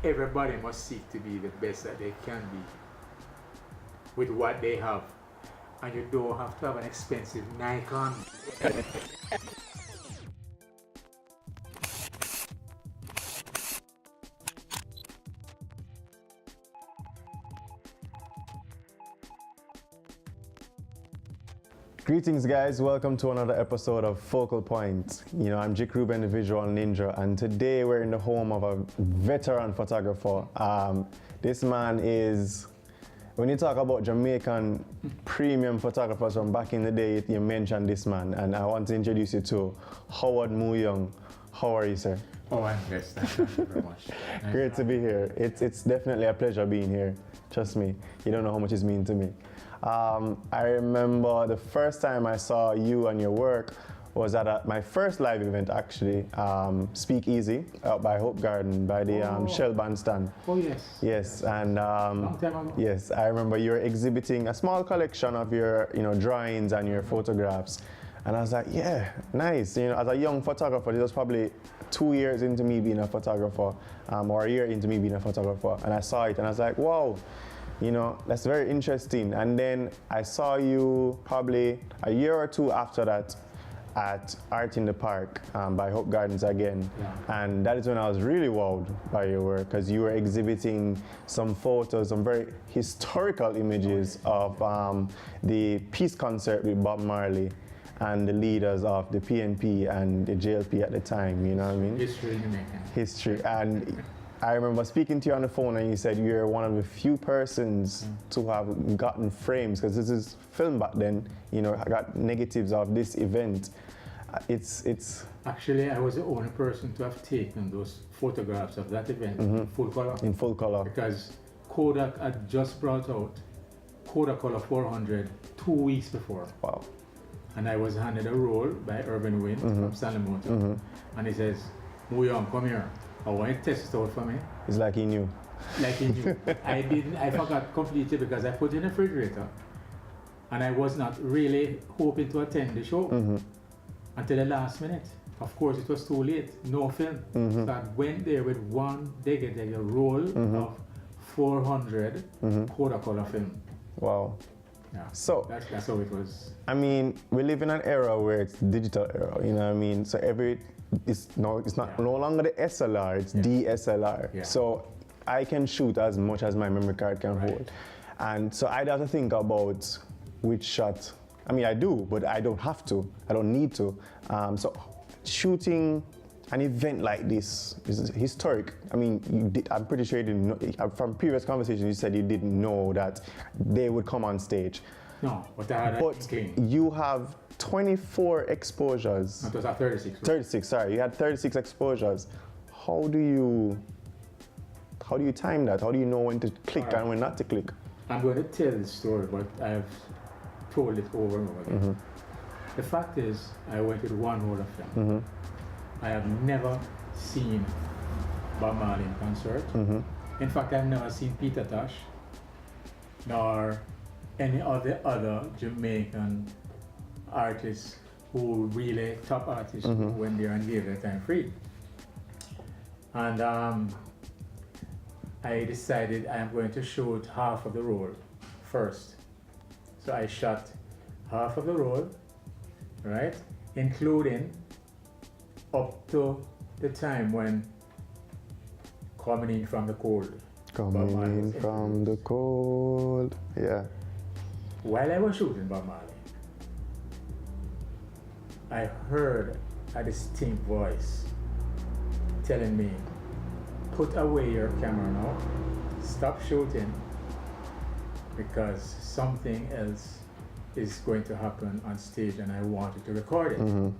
everybody must seek to be the best that they can be with what they have. And you don't have to have an expensive Nikon. Greetings guys, welcome to another episode of Focal Point. I'm Jik-Reuben, the Visual Ninja, and today we're in the home of a veteran photographer. This man is, when you talk about Jamaican premium photographers from back in the day, you mentioned this man, and I want to introduce you to Howard Moo Young. How are you, sir? Oh, I'm blessed. Thank you very much. Great to be here. It's definitely a pleasure being here. Trust me, you don't know how much it's mean to me. I remember the first time I saw you and your work was at my first live event actually, Speak Easy out by Hope Garden by the Shell Bandstand. Oh yes. Yes, and Long time ago. yes, I remember you were exhibiting a small collection of your drawings and your photographs, and I was like, yeah, nice. As a young photographer, it was probably 2 years into me being a photographer, or a year into me being a photographer, and I saw it and I was like, wow. That's very interesting. And then I saw you probably a year or two after that at Art in the Park by Hope Gardens again. Yeah. And that is when I was really wowed by your work, because you were exhibiting some photos, some very historical images of the peace concert with Bob Marley and the leaders of the PNP and the JLP at the time, you know what I mean? History in Jamaica. History. And I remember speaking to you on the phone and you said you're one of the few persons to have gotten frames, because this is film back then, I got negatives of this event. It's Actually, I was the only person to have taken those photographs of that event in full color. In full color. Because Kodak had just brought out Kodacolor 400 2 weeks before. Wow. And I was handed a roll by Urban Wynn from Salamoto. And he says, Moo Young, come here. I want you to test it out for me. It's like he knew. Like he knew. I forgot completely because I put it in the refrigerator. And I was not really hoping to attend the show until the last minute. Of course, it was too late, no film. So I went there with one a roll of 400 Kodacolor film. Wow. Yeah. So that's how it was. I mean, we live in an era where it's digital era, you know what I mean? So it's no longer the SLR, it's DSLR. Yeah. So I can shoot as much as my memory card can hold. And so I'd have to think about which shot. I mean, I do, but I don't have to. I don't need to. So shooting an event like this is historic. I mean, I'm pretty sure you didn't know, from previous conversations you said you didn't know that they would come on stage. No, but I had you have 24 exposures. It was at 36. Right? 36, sorry. You had 36 exposures. How do you time that? How do you know when to click and when not to click? I'm going to tell the story, but I've told it over and over again. The fact is, I went with one roll of film. I have never seen Bob Marley in concert. In fact, I've never seen Peter Tosh, nor any other Jamaican artists who really top artists when they're on their time free. And I decided I am going to shoot half of the roll first. So I shot half of the roll, right, including up to the time when Coming In From the Cold. Coming In From the Cold, yeah. While I was shooting Bob Marley, I heard a distinct voice telling me, put away your camera now, stop shooting, because something else is going to happen on stage and I wanted to record it.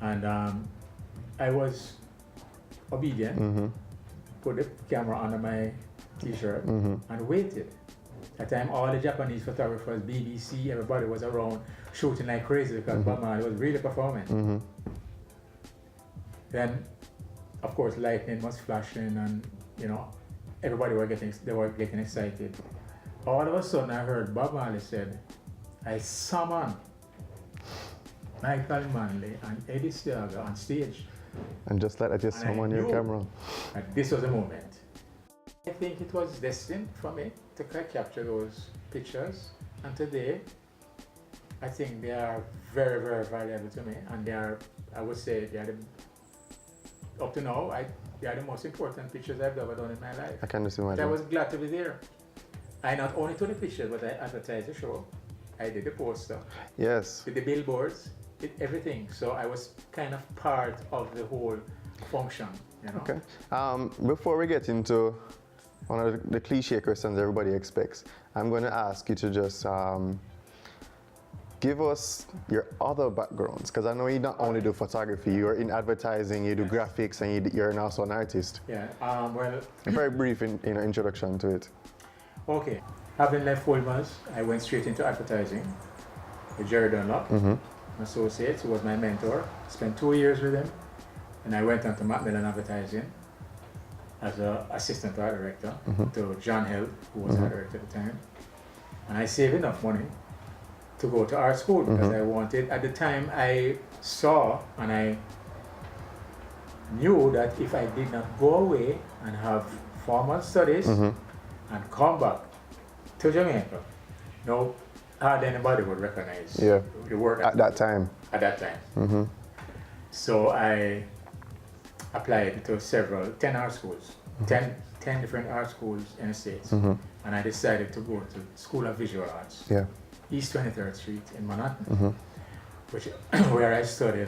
And I was obedient, put the camera under my t-shirt and waited. At the time, all the Japanese photographers, BBC, everybody was around shooting like crazy because Bob Marley was really performing. Then, of course, lightning was flashing and, everybody were getting excited. All of a sudden, I heard Bob Marley said, I summon Michael Manley and Eddie Seaga on stage. And just like that, you saw on your camera. And this was a moment. I think it was destined for me to capture those pictures. And today, I think they are very, very valuable to me. And they are, I would say, they are up to now, they are the most important pictures I've ever done in my life. I can just imagine. But I was glad to be there. I not only took the pictures, but I advertised the show. I did the poster. Yes. Did the billboards, did everything. So I was kind of part of the whole function, you know. Okay. Before we get into one of the cliche questions everybody expects, I'm going to ask you to just give us your other backgrounds, because I know you not only do photography, you're in advertising, you do graphics, and you're also an artist. Yeah, well... A very brief introduction to it. Okay. Having left Fulmers, I went straight into advertising with Jerry Dunlop, an associate who was my mentor. Spent 2 years with him, and I went on to Macmillan Advertising as an assistant art director to John Hill, who was art director at the time. And I saved enough money to go to art school because I wanted, at the time I saw and I knew that if I did not go away and have formal studies and come back to Jamaica, hardly anybody would recognize the work at that time. At that time. So I applied to 10 art schools, 10 different art schools in the States. And I decided to go to School of Visual Arts. East 23rd Street in Manhattan, where I studied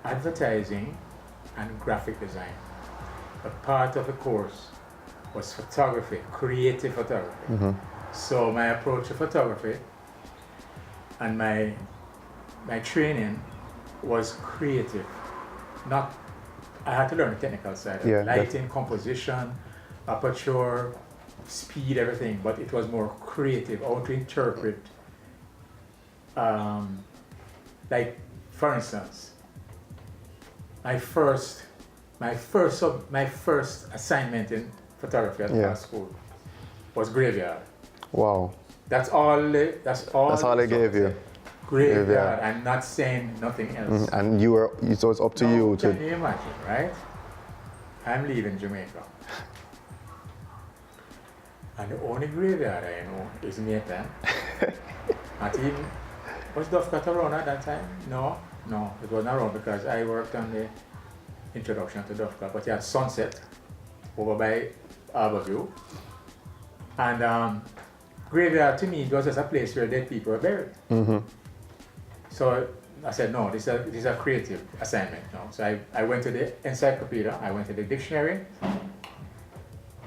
advertising and graphic design. A part of the course was photography, creative photography. So my approach to photography and my training was creative. I had to learn the technical side, lighting, composition, aperture, speed, everything, but it was more creative, how to interpret. Like, for instance, my first assignment in photography at art school was graveyard. Wow. That's all they gave you. Graveyard. I'm not saying nothing else. And so it's up to you to. Can you imagine, right? I'm leaving Jamaica. And the only graveyard I know is Jamaican. Not even, was Dufcat around at that time? No, it was not around because I worked on the introduction to Dufcat, but you had Sunset over by Harborview. And graveyard to me was just a place where dead people were buried. So I said, no, this is a creative assignment. No. So I went to the encyclopedia, I went to the dictionary.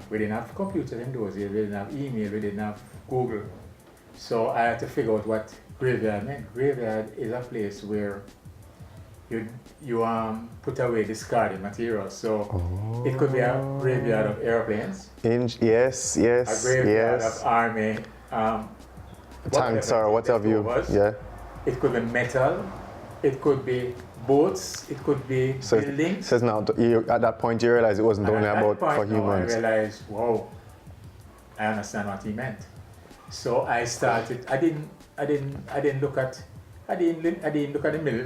We didn't have computers in those days, we didn't have email, we didn't have Google. So I had to figure out what graveyard meant. Graveyard is a place where you put away discarded materials. So it could be a graveyard of airplanes. Yes. A graveyard of army. Tanks or what have you. Yeah. It could be metal. It could be boats. It could be buildings. Says now, at that point you realized it wasn't only about for humans. I realized, whoa, I understand what he meant. So I started. I didn't look at the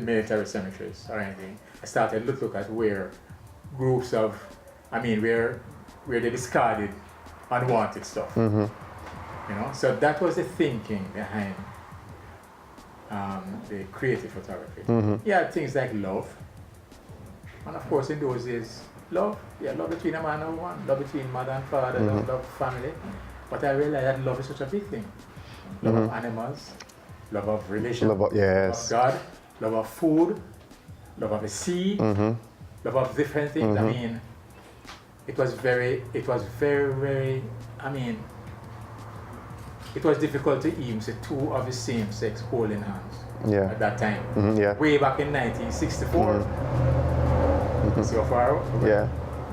military cemeteries or anything. I started to look at where groups of, where they discarded unwanted stuff. So that was the thinking behind the creative photography. Yeah, things like love. And of course in those days, love between a man and a woman, love between mother and father, love family. But I realized that love is such a big thing. Love of animals, love of religion, love of God, love of food, love of the sea, love of different things. It was very, it was difficult to even see two of the same sex holding hands at that time. Way back in 1964. See how far out?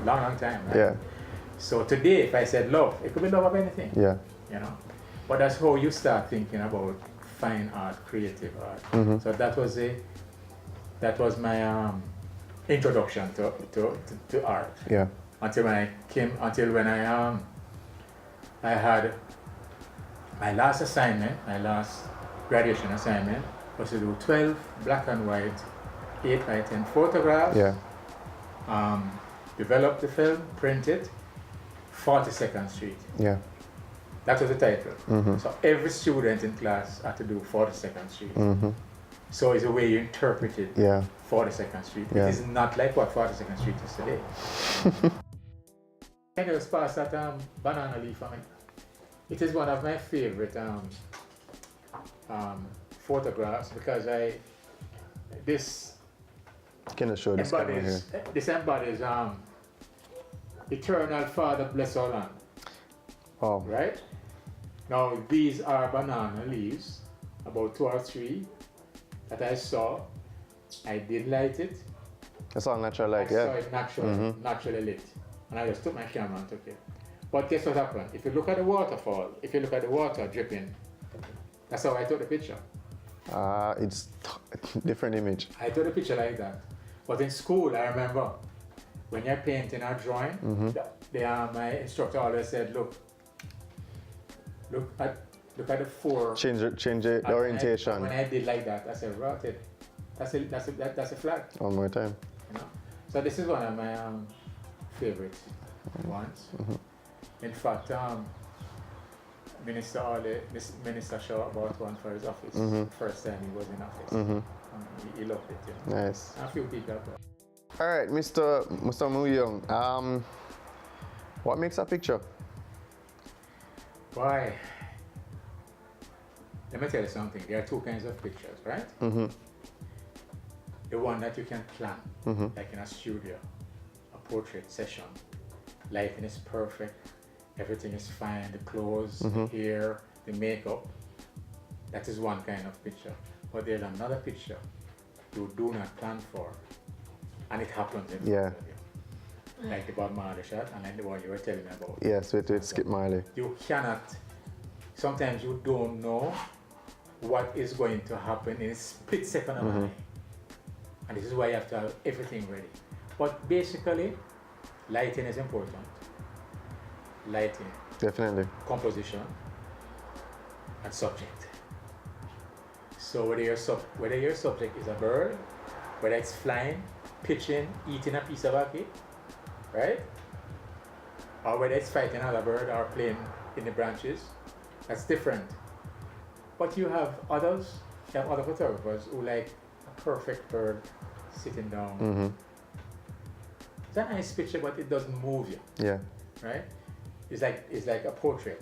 Long time, right? So today, if I said love, it could be love of anything. But that's how you start thinking about fine art, creative art. So that was my introduction to art. Until when I had my last graduation assignment was to do 12 black and white 8 by 10 photographs. Yeah. Develop the film, print it, 42nd Street. Yeah. That was the title. Mm-hmm. So every student in class had to do 42nd Street. Mm-hmm. So it's the way you interpreted Yeah. 42nd Street. Yeah. It is not like what 42nd Street is today. Can you just pass that banana leaf for me? It is one of my favorite photographs because this Can I show this camera here? embodies Eternal Father bless our land. Oh. Right? Now these are banana leaves, about 2 or 3 that I saw. I did light it. That's all natural light, I yeah. saw it naturally lit. And I just took my camera and took it. But guess what happened? If you look at the waterfall, if you look at the water dripping, that's how I took the picture. It's different image. I took the picture like that. But in school, I remember when you're painting or drawing, my instructor always said, look at the 4. Change the orientation. When I did like that, I said, right, that's a flag. One more time. You know? So this is one of my favorite ones. In fact, Minister showed about one for his office. First time he was in office. He loved it. You know? Nice. And a few people have that. All right, Mr. Moo Young. What makes a picture? Why? Let me tell you something. There are 2 kinds of pictures, right? The one that you can plan, like in a studio, a portrait session. Lighting is perfect, everything is fine, the clothes, the hair, the makeup. That is one kind of picture. But there's another picture you do not plan for, and it happens in front of you. Like the Bob Marley shot, and like the one you were telling me about. Yes, with Skip Marley. You cannot, sometimes you don't know what is going to happen in a split second of an eye. And this is why you have to have everything ready. But basically, lighting is important. Lighting. Definitely. Composition. And subject. So whether your subject is a bird, whether it's flying, pitching, eating a piece of ackee, right? Or whether it's fighting another bird or playing in the branches, that's different. But you have other photographers who like a perfect bird sitting down. It's a nice picture, but it doesn't move you. Yeah. Right? It's like a portrait.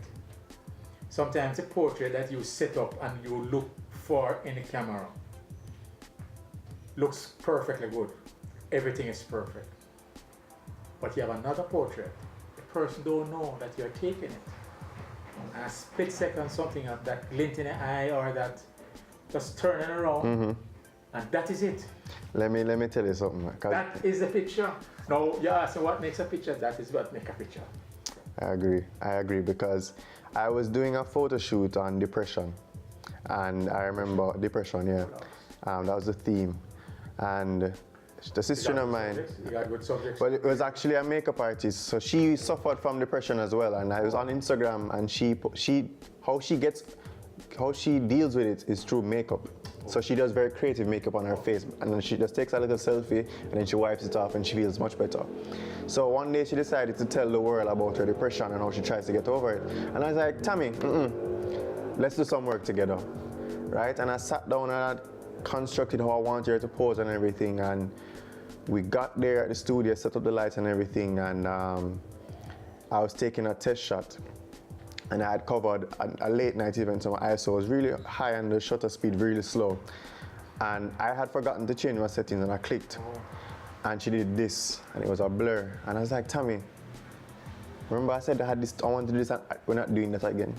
Sometimes a portrait that you set up and you look for in the camera looks perfectly good. Everything is perfect. But you have another portrait. The person don't know that you're taking it. And a split second, something of that glint in the eye or that just turning around, and that is it. Let me tell you something. That is the picture. Now, you ask me what makes a picture, that is what makes a picture. I agree because I was doing a photo shoot on depression, and I remember depression, that was the theme. And the sister of mine, you got good subjects. well, it was actually a makeup artist, so she suffered from depression as well, and I was on Instagram, and how she deals with it is through makeup. So she does very creative makeup on her face, and then she just takes a little selfie, and then she wipes it off, and she feels much better. So one day she decided to tell the world about her depression and how she tries to get over it. And I was like, Tammy, let's do some work together, right? And I sat down and I constructed how I want her to pose and everything, and we got there at the studio, set up the lights and everything, and I was taking a test shot. And I had covered a late night event, so my ISO was really high and the shutter speed really slow. And I had forgotten to change my settings, and I clicked. And she did this, and it was a blur. And I was like, Tammy, remember I said I want to do this, and we're not doing that again.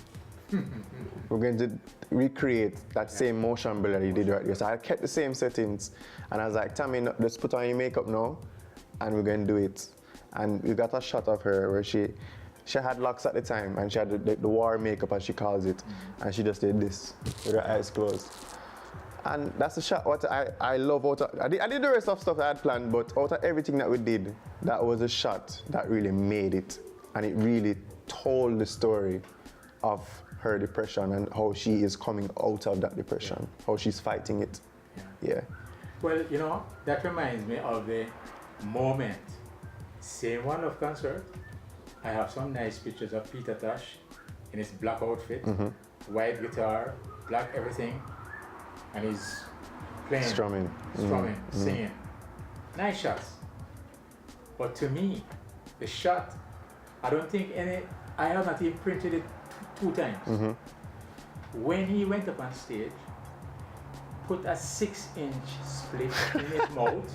We're going to recreate that same motion blur that you did right here. So I kept the same settings, and I was like, Tammy, let's put on your makeup now, and we're going to do it. And we got a shot of her where she had locks at the time, and she had the war makeup, as she calls it, and she just did this with her eyes closed. And that's the shot what I love. I did the rest of stuff I had planned, but out of everything that we did, that was a shot that really made it, and it really told the story of her depression and how she is coming out of that depression, how she's fighting it. Yeah. Well, you know, that reminds me of the moment. Same One Love concert. I have some nice pictures of Peter Tosh in his black outfit, white guitar, black everything, and he's playing, Strumming. singing. Nice shots. But to me, the shot, I don't think I have not even printed it two times. When he went up on stage, put a 6-inch split in his mouth,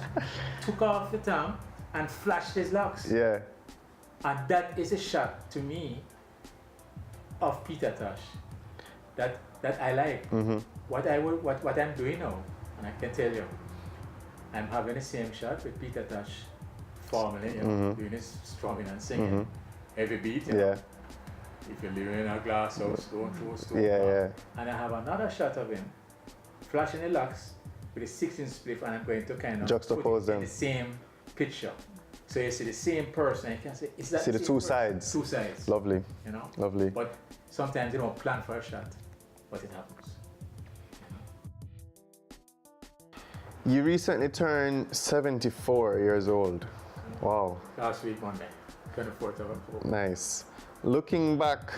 took off the tongue, and flashed his locks. Yeah. And that is a shot to me of Peter Tosh that I like. What I'm doing now, and I can tell you, I'm having the same shot with Peter Tosh formally, you know, doing his strumming and singing every beat. You know. If you're living in a glass house, don't throw stone. And I have another shot of him flashing the locks with a 6-inch split, and I'm going to kind of juxtapose put it them in the same picture. So you see the same person, you can say, is that see the two person? sides. Two sides. Lovely. You know? Lovely. But sometimes you don't plan for a shot, but it happens. You recently turned 74 years old. Wow. Last week, Monday, 24th of October. Nice. Looking back,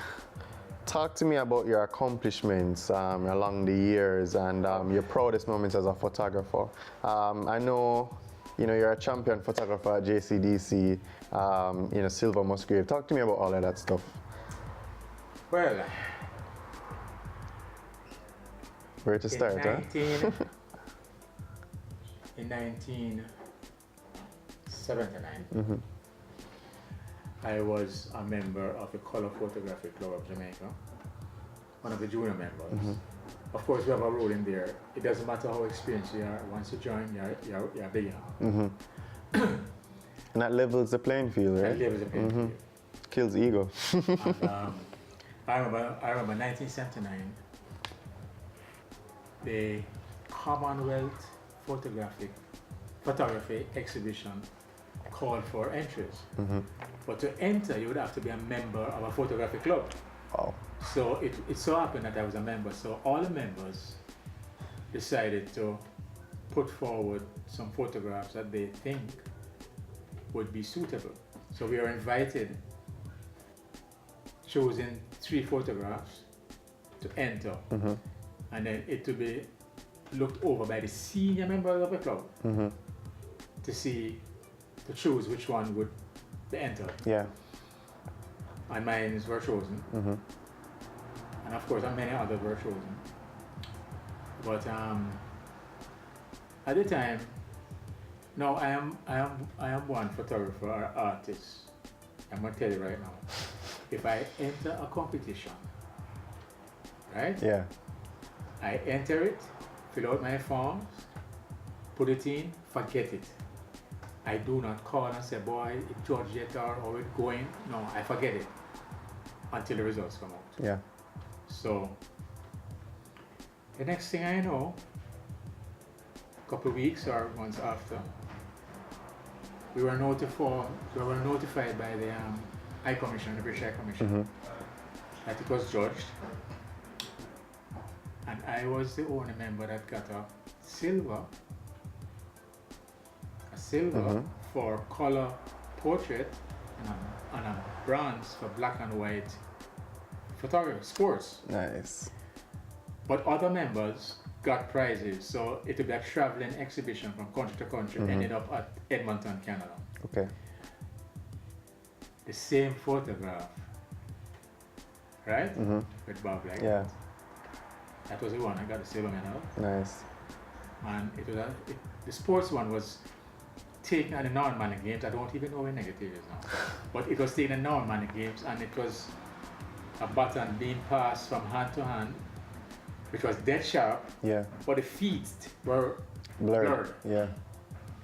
talk to me about your accomplishments along the years and your proudest moments as a photographer. I know, you know, you're a champion photographer at JCDC, you know, Silver Musgrave. Talk to me about all of that stuff. Well, where to start, huh? In 1979, I was a member of the Color Photography Club of Jamaica, one of the junior members. Of course, we have a role in there. It doesn't matter how experienced you are. Once you join, you're a beginner. And that levels the playing field, right? That levels the playing field. Kills ego. And, I remember 1979, the Commonwealth photography exhibition called for entries. But to enter, you would have to be a member of a photography club. Wow. So it so happened that I was a member. So all the members decided to put forward some photographs that they think would be suitable. So we were invited, choosing 3 photographs to enter. And then it to be looked over by the senior members of the club to choose which one would be entered. Yeah. And mine were chosen. And of course, many others were chosen. But at the time, no, I am one photographer or artist. I'm gonna tell you right now. If I enter a competition, right? Yeah. I enter it, fill out my forms, put it in, forget it. I do not call and say, boy, it's George yet or how it's going. No, I forget it until the results come out. Yeah. So the next thing I know, a couple of weeks or months after, we were notified by the High Commission, the British High Commission, that it was judged. And I was the only member that got a silver for color portrait and a bronze for black and white photography, sports. Nice. But other members got prizes, so it would be a traveling exhibition from country to country, ended up at Edmonton, Canada. Okay. The same photograph, right? With Bob like Yeah. that was the one I got the silver medal. Nice. And the sports one was taken at the non-money games. I don't even know where negative is now. But it was taken at non-money games, and it was a baton being passed from hand to hand, which was dead sharp. Yeah. But the feet were blurred. Yeah.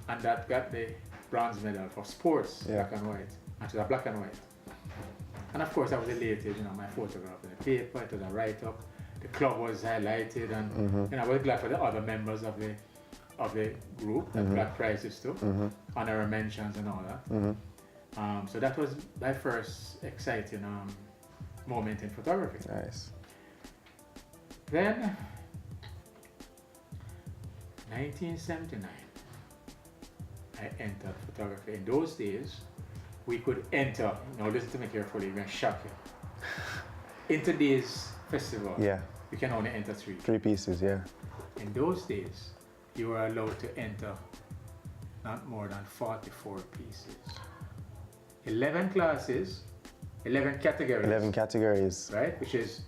And that got the bronze medal for sports, Yeah. black and white. And it was a black and white. And of course I was elated, my photograph in the paper, it was a write-up. The club was highlighted, and I was glad for the other members of the group that got prizes too, honorary mentions and all that. So that was my first exciting moment in photography. Nice. Then 1979, I entered photography. In those days, we could enter, now listen to me carefully, I'm going to shock you. In today's festival, Yeah. you can only enter 3. 3 pieces, yeah. In those days, you were allowed to enter not more than 44 pieces. 11 classes, 11 categories. 11 categories. Right? Which is,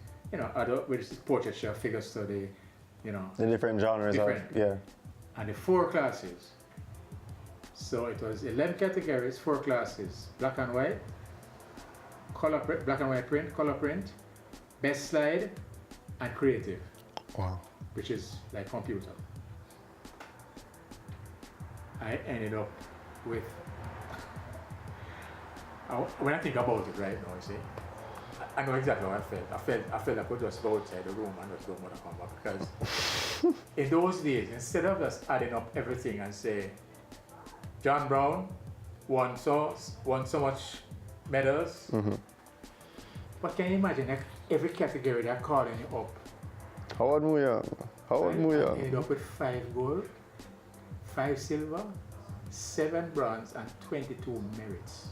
which is portraiture, figure study, The different genres different. yeah. And the 4 classes. So it was 11 categories, 4 classes: black and white, black and white print, color print, best slide, and creative. Wow. Which is like computer. I ended up with, when I think about it right now, you see, I know exactly how I felt. I felt I could just go outside the room and just don't want to come back, because in those days, instead of just adding up everything and say, John Brown won so much medals, but can you imagine that every category they're calling you up? How old Moo Young? How old Moo I Young? ended up with 5 gold, 5 silver, 7 bronze, and 22 merits.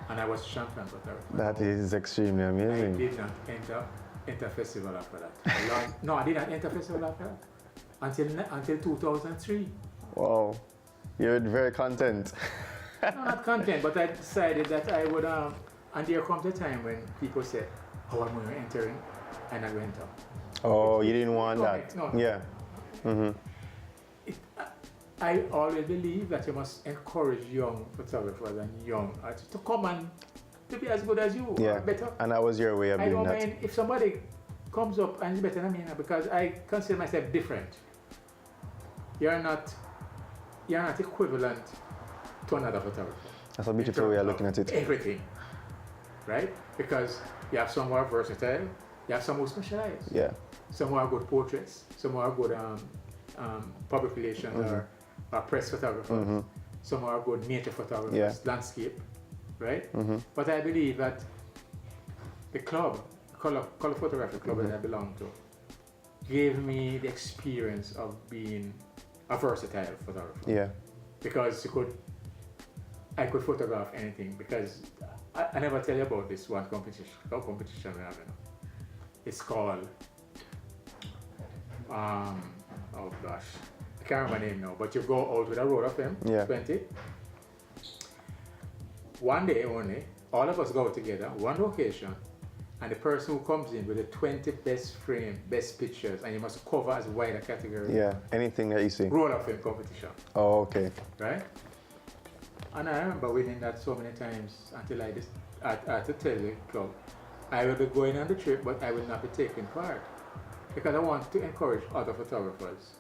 And I was champion photographer. That is extremely I amazing. did not enter festival after that. No, I did not enter festival after that until 2003. Wow. You're very content. No, not content, but I decided that I would. And there comes a time when people said, "Oh, I'm going to entering," and I went up. Oh, you didn't want No, that? no. Yeah. I always believe that you must encourage young photographers and young artists to come and to be as good as you, Yeah. or better. And that was your way of I doing don't that. mind if somebody comes up and is better than me, because I consider myself different. You're not equivalent to another photographer. That's a beautiful way of looking at it. Everything, right? Because you have some who are versatile, you have some who specialize. Yeah. Some who are good portraits, some who are good public relations or press photographers. Some who are good nature photographers, landscape, right? But I believe that the club, color photography club that I belong to, gave me the experience of being a versatile photographer. Yeah. Because I could photograph anything. Because I never tell you about this one competition we're having. It's called, oh gosh, I can't remember the name now, but you go out with a roll of film, 20. One day only, all of us go together, one location, and the person who comes in with the 20 best frame, best pictures, and you must cover as wide a category. Yeah, anything that you see. Roll of film competition. Oh, okay. Right? And I remember winning that so many times until I had to tell the club, I will be going on the trip, but I will not be taking part. Because I want to encourage other photographers.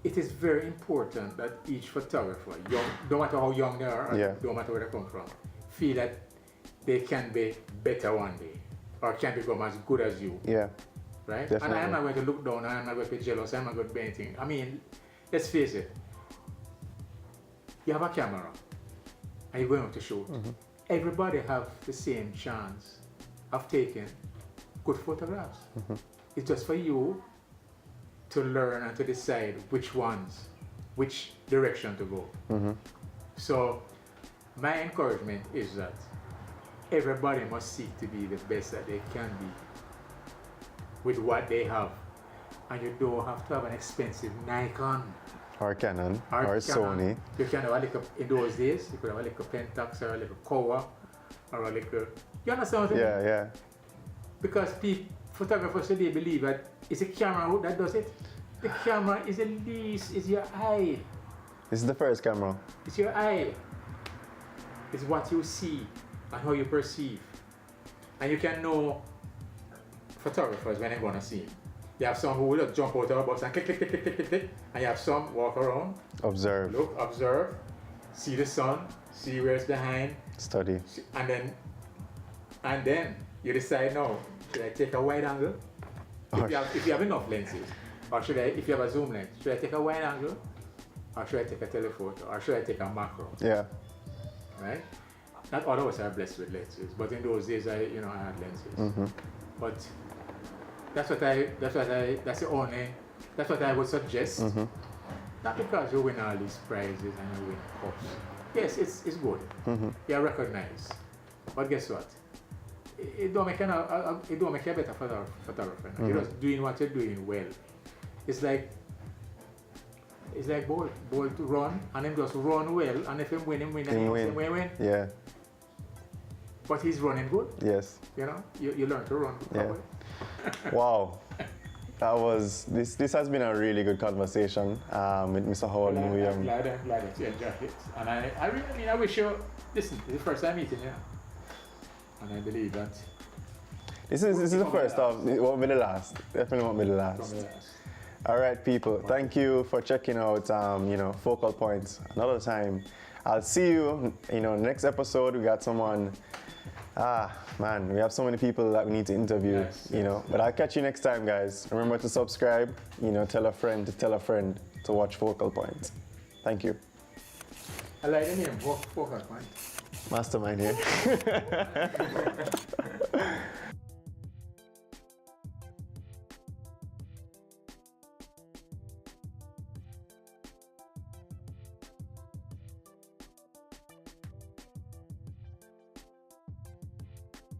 It is very important that each photographer, young, no matter how young they are, or no matter where they come from, feel that they can be better one day, or can become as good as you. Yeah. Right? Definitely. And I am not going to look down, I am not going to be jealous, I am not going to be anything. I mean, let's face it. You have a camera, and you're going out to shoot. Everybody have the same chance of taking good photographs. It's just for you to learn and to decide which direction to go. So my encouragement is that everybody must seek to be the best that they can be with what they have. And you don't have to have an expensive Nikon. Or Canon, or Canon. Sony. You can have a little, in those days, you could have a little Pentax or a little Kowa or a little, you understand what I mean? Yeah, yeah. Because photographers today believe that it's a camera that does it. The camera is is your eye. This is the first camera. It's your eye. It's what you see and how you perceive. And you can know photographers when they're gonna see. You have some who will just jump out of a box and click, click, click, click, click, click, click. And you have some walk around, Observe. look, observe, see the sun, see where it's behind, Study. and then you decide now, should I take a wide angle? If you have enough lenses, or if you have a zoom lens, should I take a wide angle? Or should I take a telephoto? Or should I take a macro? Yeah. Right? Not all of us are blessed with lenses, but in those days I had lenses. But That's what I would suggest. Not because you win all these prizes and you win cups. Yes, it's good. You're recognized. But guess what? It don't make you a better photographer. You're just doing what you're doing well. It's like ball to run and him just run well, and if him win, and him win. Yeah. But he's running good. Yes. You know, you learn to run. Yeah. Wow. This has been a really good conversation with Mr. Howard Moo Young. I'm glad that you enjoyed it. And I wish you, listen, this is the first time meeting you. And I believe that. This is the first of, it won't be the last. Definitely won't be the last. All right, people. Thank you for checking out, Focal Points another time. I'll see you, next episode. We got someone. Man, we have so many people that we need to interview, But I'll catch you next time, guys. Remember to subscribe, tell a friend to watch Focal Point. Thank you. I like the name, Focal Point. Mastermind here.